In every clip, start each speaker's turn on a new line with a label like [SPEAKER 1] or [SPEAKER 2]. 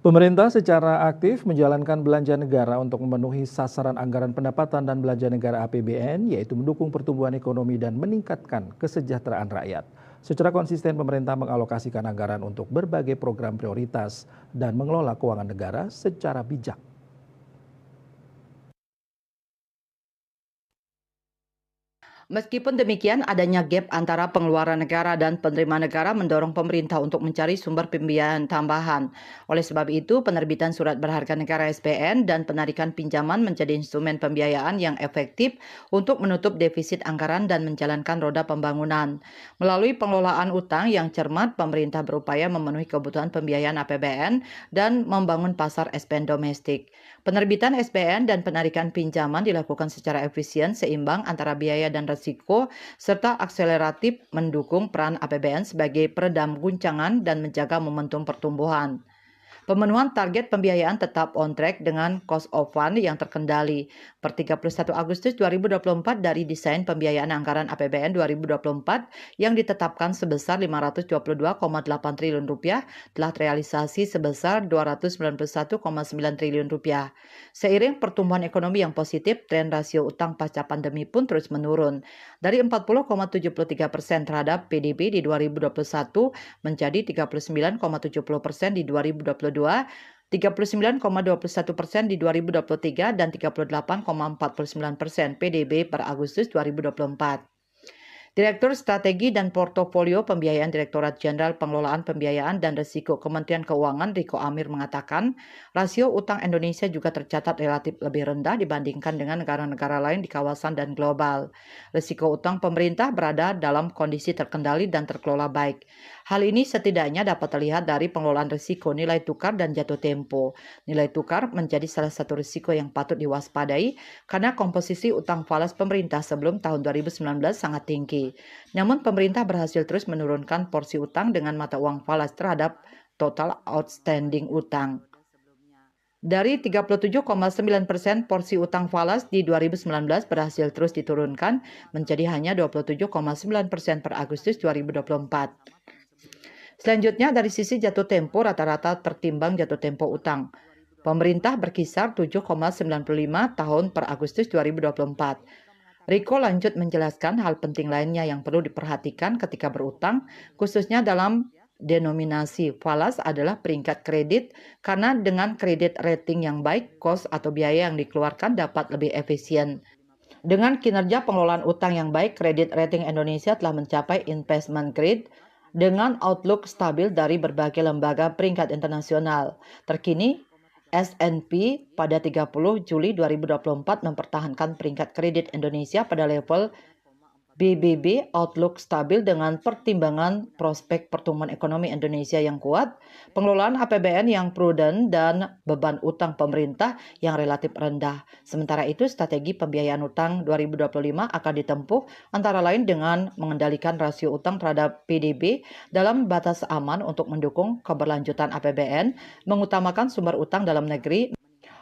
[SPEAKER 1] Pemerintah secara aktif menjalankan belanja negara untuk memenuhi sasaran anggaran pendapatan dan belanja negara APBN, yaitu mendukung pertumbuhan ekonomi dan meningkatkan kesejahteraan rakyat. Secara konsisten, pemerintah mengalokasikan anggaran untuk berbagai program prioritas dan mengelola keuangan negara secara bijak.
[SPEAKER 2] Meskipun demikian, adanya gap antara pengeluaran negara dan penerimaan negara mendorong pemerintah untuk mencari sumber pembiayaan tambahan. Oleh sebab itu, penerbitan surat berharga negara (SBN) dan penarikan pinjaman menjadi instrumen pembiayaan yang efektif untuk menutup defisit anggaran dan menjalankan roda pembangunan. Melalui pengelolaan utang yang cermat, pemerintah berupaya memenuhi kebutuhan pembiayaan APBN dan membangun pasar SBN domestik. Penerbitan SBN dan penarikan pinjaman dilakukan secara efisien, seimbang antara biaya dan risiko, serta akseleratif mendukung peran APBN sebagai peredam guncangan dan menjaga momentum pertumbuhan. Pemenuhan target pembiayaan tetap on track dengan cost of fund yang terkendali. Per 31 Agustus 2024 dari desain pembiayaan anggaran APBN 2024 yang ditetapkan sebesar Rp522,8 triliun telah terrealisasi sebesar Rp291,9 triliun. Seiring pertumbuhan ekonomi yang positif, tren rasio utang pasca pandemi pun terus menurun. Dari 40,73% terhadap PDB di 2021 menjadi 39,70% di 2022, 39,21% di 2023, dan 38,49% PDB per Agustus 2024. Direktur Strategi dan Portofolio Pembiayaan Direktorat Jenderal Pengelolaan Pembiayaan dan Risiko Kementerian Keuangan Riko Amir mengatakan, rasio utang Indonesia juga tercatat relatif lebih rendah dibandingkan dengan negara-negara lain di kawasan dan global. Risiko utang pemerintah berada dalam kondisi terkendali dan terkelola baik. Hal ini setidaknya dapat terlihat dari pengelolaan risiko nilai tukar dan jatuh tempo. Nilai tukar menjadi salah satu risiko yang patut diwaspadai karena komposisi utang falas pemerintah sebelum tahun 2019 sangat tinggi. Namun pemerintah berhasil terus menurunkan porsi utang dengan mata uang falas terhadap total outstanding utang. Dari 37,9% porsi utang falas di 2019 berhasil terus diturunkan menjadi hanya 27,9% per Agustus 2024. Selanjutnya dari sisi jatuh tempo, rata-rata tertimbang jatuh tempo utang. Pemerintah berkisar 7,95 tahun per Agustus 2024. Riko lanjut menjelaskan hal penting lainnya yang perlu diperhatikan ketika berutang, khususnya dalam denominasi falas adalah peringkat kredit, karena dengan kredit rating yang baik, kos atau biaya yang dikeluarkan dapat lebih efisien. Dengan kinerja pengelolaan utang yang baik, kredit rating Indonesia telah mencapai investment grade dengan outlook stabil dari berbagai lembaga peringkat internasional. Terkini, S&P pada 30 Juli 2024 mempertahankan peringkat kredit Indonesia pada level BBB outlook stabil dengan pertimbangan prospek pertumbuhan ekonomi Indonesia yang kuat, pengelolaan APBN yang prudent, dan beban utang pemerintah yang relatif rendah. Sementara itu, strategi pembiayaan utang 2025 akan ditempuh antara lain dengan mengendalikan rasio utang terhadap PDB dalam batas aman untuk mendukung keberlanjutan APBN, mengutamakan sumber utang dalam negeri,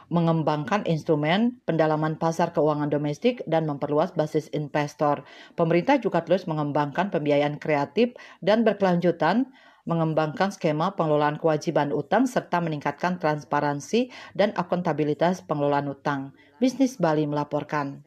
[SPEAKER 2] mengembangkan instrumen pendalaman pasar keuangan domestik, dan memperluas basis investor. Pemerintah juga terus mengembangkan pembiayaan kreatif dan berkelanjutan, mengembangkan skema pengelolaan kewajiban utang, serta meningkatkan transparansi dan akuntabilitas pengelolaan utang. Bisnis Bali melaporkan.